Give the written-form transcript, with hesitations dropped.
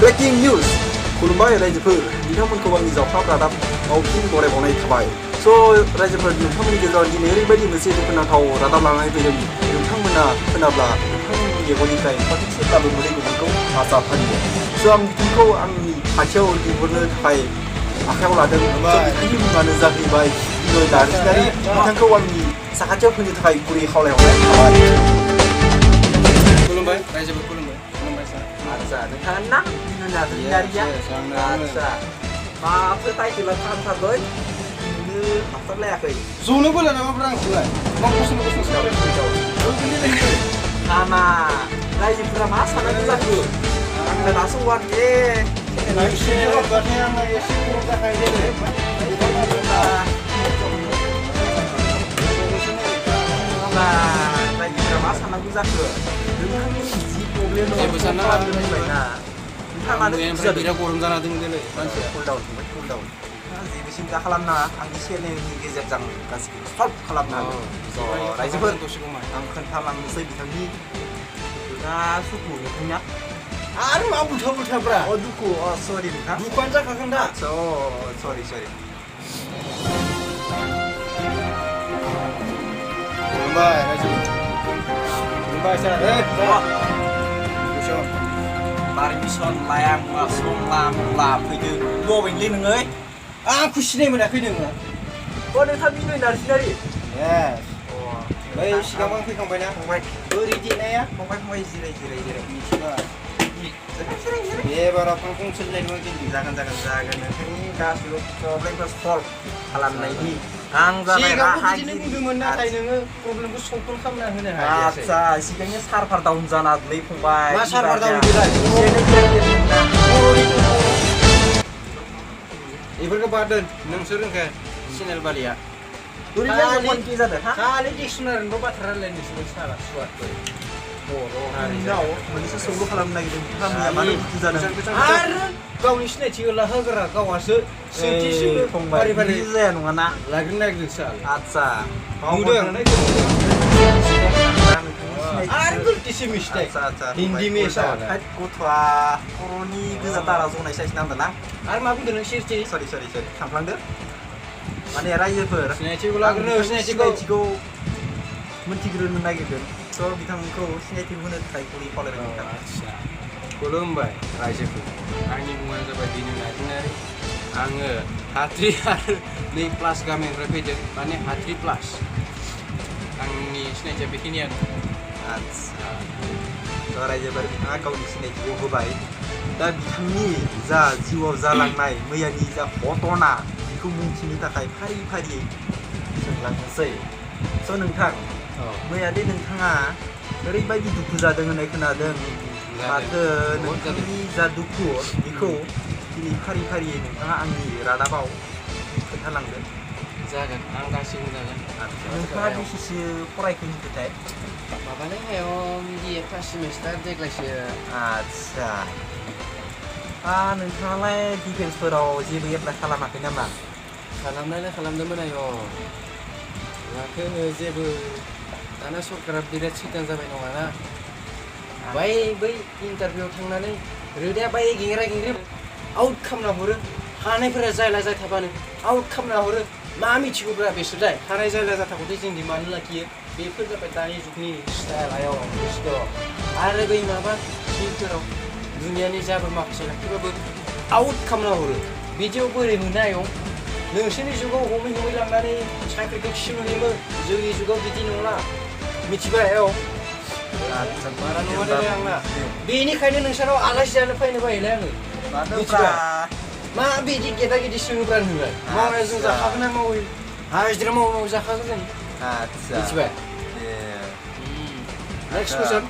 Breaking news खुलुमबाय रायजोफोर नोंथांमोनखौ आंनि जावफ्राब रादाबाव फिन बरायबावनाय थाबाय रायजोफोर नोंथांमोननि गेजेराव दिनै ओरैबायदि मोनसे दुखुनांथाव रादाब लानानै फैदों नोंथांमोना खोनाब्ला नोंथांमोननि मेगननिफ्राय खनसेब्लाबो मोदै गगोनखौ आसा फालियो आं बिथांखौ आंनि खाथियाव लिंहरनो थाखाय आखायाव लादों बिथांनि मुङानो जाहैबाय बिनय नार्जारि बिथांखौ आंनि साखाथियाव फैनो थाखाय गुरै खावलायहरनाय थाबाय खुलुमबाय रायजोफोर खुलुमबाय सार आदसा नोंथाङा ना बिनय नार्जारिया आदसा माथो टाइटेला थांथारलै नोङो हास्लाबलायाखै ज'नो बोला नामाब्रा आंखौलाय मा कुइसन सावरायफैदों नामा रायजोफोरा मा साननानै जाखो आंना दासो वान के बाथाय आंना एसे खम जाखायो दे रायजोफोरा मा साननांगौ जाखो नोंथांनि जि प्रब्लेम दङ जेबो साननाङा ना नोंथाङानो बिराद गरम जाना दं दिनै मानसिया कुल डाउन फंबाय कुल डाउन जेबो सिन्था खालामनाङा आंनि चेनेलनि गेजेरजों गासैखौबो सल्भ खालामनो हागोन रायजोफोर आं खोन्थालांनोसै बिथांनि ना सुखु नोंथांनिया आरो मा बुलथा दुखु सरि नोंथां दुखुआनो जाखागोन दा सरि खुलुमबाय रायजोफोर खुलुमबाय सार पारमिसन लाया मुवा संला फैदो बबेनिलै नोङो आंखौ सिनाय मोनाखै नोङो नोंथां बिनय नार्जारि बै सिगां आं फैखांबायना फंबाय बोरै देनाया फंबाय जिराय मिथिबा एबाराव फांफं सोलायनो जागोन नोंथांनि गासिबो प्रब्लेमखौ सल्भ खालामनायनि आं जाबाय बिदिनो बुंदोंमोन नाथाय नोङो प्रब्लेमखौ सल्भ खालामना होनो हायाखै आदसा सिगांनि सार्भार डाउन जानालै फंबाय मा सार्भार डाउन बेलाय बेफोरखौ बाद दोन नोंसोर रोंखो चेनेल बालिया खालि डिक्सनारिनिल' बाथ्रा रायलायनोसो साला सुवादफोर मोनसे सोंलु खालामनो नागिरदों गामिया मानो दुखु जादों आरो गावनि सिनायथिखौ लाहोग्रा गावहासो फंबाय जाया नङाना लाग्रोनो नागिरदों साल आदसा नुदों आरो गलतिसो मिस्टेक हिन्दी में गथ'आ खर'नि गोजा दारा जनाय साइस नांदों ना आरो मा बुंदों नों सिरि सरि थांफ्लांदो माने रायजोफोर सिनायथिखौ लाग्रोनो सिनायथिखौ मोनथिग्रोनो नागिरदों बिथांखौ सिनायथि होनो थाखाय गुरै खावलायबाय आदसा खुलुमबाय रायजोफोर आंनि मुङानो जाबाय बिनय नार्जारि आङो हाथ्रि आरो 2+ गामिनिफ्राय फैदों माने हाथ्रि प्लास आंनि सिनायथिया बेखिनियानो आदसा रायजोफोर बिथाङा गावनि सिनायथिखौ होबाय दा बिथांनि जा जिउआव जालांनाय मैयानि जा घटना बेखौ मिन्थिनो थाखाय फारियै सोंलांनोसै नोंथां मैया दे नोंथाङा ओरैबायदि दुखु जादों होननाय खोनादों माथो नोंथांनि जा दुखु बेखौ दिनै फारियै नोंथाङा आंनि रादाबाव खोन्थालांगोन जागोन आं गासिबो जागोन नोंथाङा बेसेसो फरायखो होनदोंथाय माबानाय हायाव BA फार्स्ट सेमिस्टार देग्लायसो आदसा नोंथाङालाय डिफेन्सफोराव जेबो एप्लाइ खालामाखै नामा खालामनायालाय खालामदोंमोन आयौ लाखो जेबो दाना सरकारा बिराद सैतान जाबाय नङाना बै इन्टारभिउआव थांनानै रोदाया बाय गेंग्रा आउट खालामना हरो हानायफोरा जायला जाथाबानो आउट खालामना हरो मा मिथिगौब्रा बिसोरलाय हानाय जायला जाथाखौथ' जोंदि मानो लाखियो बेफोर जाबाय दानि जुगनि स्टाइलाव बुस्थु आरो बै माबा फिल्डफोराव दुनियानि जाबो माखासे लाखिबाबो आउट खालामना हरो बिदियाव बोरै मोनो आयौ नोंसोरनि जुगाव हमै लांनानै साख्रिखौ थिसनहैयोमोन जोंनि जुगाव बिदि नंला मिथिबाय बारा नङा दे आंना बेनिखायनो नोंसोरनाव आलासि जानो फैनो बायोलै आङो मिथिबाय मा बिदि गेदा सोङोब्रा नोंलाय मावनाया जों जाखागोन ना मावो हाजिरा मावनायाव जाखागोन जों मिथिबाय नेक्स्ट कुइसन